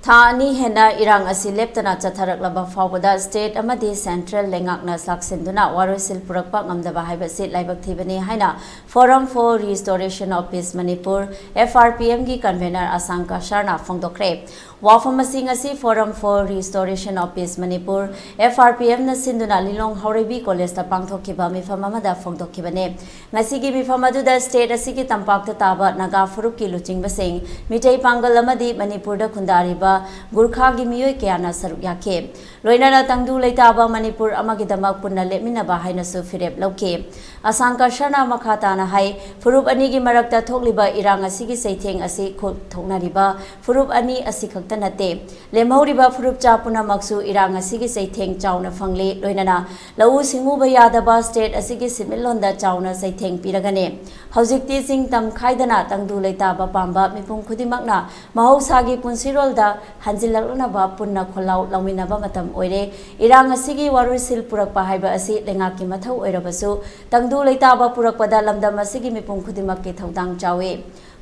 Thani hena irang asi leptana chatharak laba fawbada state amadi central lengakna saksinduna warusil purakpa ngamdaba haiba sit laibak thibani haina Forum for Restoration of Peace Manipur FRPM gi convener Ashang Kasar na phongdokre wafam asi Forum for Restoration of Peace Manipur FRPM na sinduna lilong haurebi college ta pangthokkiba mifam amada phongdokkibane ngasigi mifam aduda state asigi tampakta taba naga furup ki luchingbasing mitei pangal amadi Manipur da khundariba Gurkha gi miyoi kayana saruk yake loinana tangdu leitaba Manipur amagidamak punna lepminaba haina su firep lauke Ashang Kasar na makhata na hai furup ani gi marakta thokliba irang asigi seitheng asi khot thoknariba furup ani asi khakta nate lemhauriba furup cha puna maksu irang asigi seitheng chauna phangle loinana lau singmuba yadaba state asigi similonda chauna seitheng piragane haujikti sing tam khaidana tangdu leitaba pamba mipum khudimakna mahausagi punsirolda hanjilaknaba punna kholau lauminaba matam oire irang asigi warusil purakpa haiba asi lengaki mathau oirabasu tangdu leitaba purakpada lamdam asigi mipum khudimakki thaudang chawe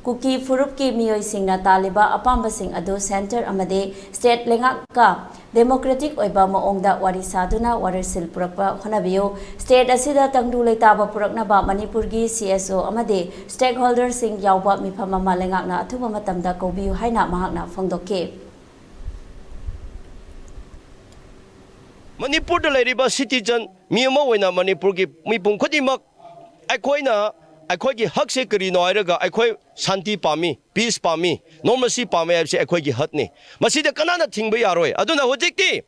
kuki furupki miyoi singna taliba apamba sing adu center amade state lengaka democratic oiba maongda warisaduna warusil purakpa khonabiyo state asida tangdu leitaba puraknaba Manipur gi CSO amade stakeholder sing yawba mifam ama lengakna athuba matamda kobiyu haina mahakna phongdokke Manipur da lairiba citizen miyama oina Manipur gi mipum khodimak akhoi hak se kari noiraga akhoi shanti pami peace pami normalcy pami abse akhoi gi hat ni masida kanana thingba yaroi aduna hojikti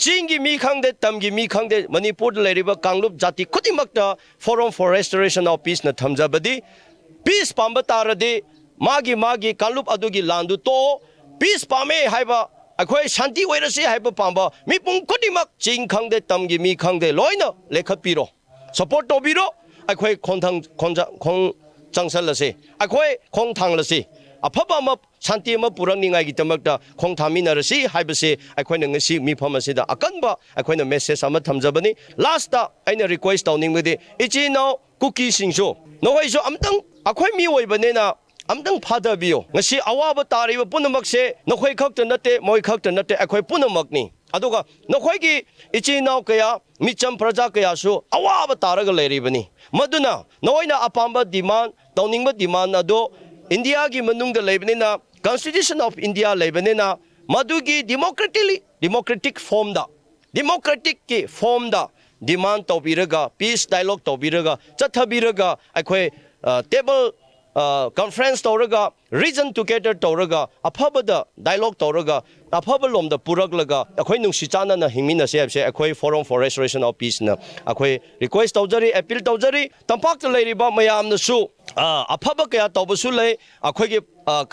chingi mi khangde tamgi mi khangde Manipur da lairiba kanglup jati khodimak da Forum for Restoration of Peace na thamjabadi peace pamba tarade magi kanglup adugi landu to peace pame haiba akhoi shanti oirasi haiba pamba mi pung khodimak ching khangde tamgi mi khangde loina lekhat piro support to biro akhoi khong changsal lase akhoi khong thang lase aphaba ma shanti ma purang ningai gi tamakta khong thami na rasi haibase akhoi na ngasi mi phama sida akanba akhoi na message ama thamjabani last ta aina request tawning mede ichi now cookie singso noi so amtang akhoi mi oibane na amtang phada biyo ngasi awaba tariba punamak se nokhoi khakta nate moi khakta nate akhoi punamak ni aduga nokhoi gi ichi now kaya micham praja kaya su awaba taraga leribani maduna noina apamba demand tawningba demand ado India gi manungda lebanina Constitution of India lebanina madugi democratic form da demand tawbiraga peace dialogue tawbiraga chathabiraga akhoi table conference tawraga region together tawraga aphabada dialogue tawraga aphabal lomda puraglaga akhoi nungsi chana na hingmina se abse akhoi Forum for Restoration of Peace na akhoi request tawjari appeal tawjari tampak ta leiriba mayam na su aphaba kaya tawbasu lei akhoi gi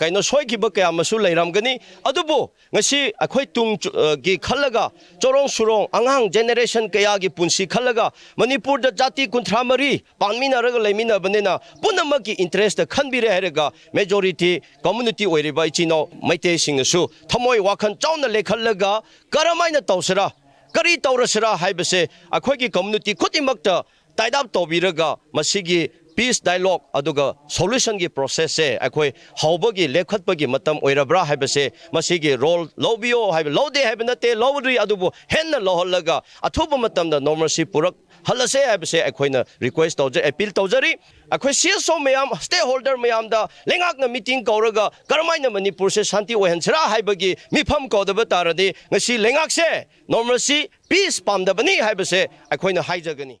kaino soi gi ba kaya masu leiramgani adubu ngasi akhoi tung gi khallaga chorong surong angang generation kaya gi punsi khallaga Manipur da jati kuntramari panmina raga leimina banena punamaki interest da khanbire heraga majority community oiriba ichino maite singasu thamoi wakhan chauna lekhallaga karamaina tawsara kari tawrasara haibase akhoi gi community khutimakta taidap tawbiraga masigi peace dialogue aduga solution gi process se akhoi haubagi lekhatpagi matam oirabra haibase masigi role lobio haib lode haibnate lowri adubu henna lohollaga athuba matamda normalcy purak halase haibase akhoi na request tawje appeal tawjari akhoi CSO mayam stakeholder mayam da lengakna meeting kauraga karmaina Manipur se shanti ohansra haibagi mifam kodaba tarade ngasi lengak se normalcy peace pamdabani haibase akhoi na haijagani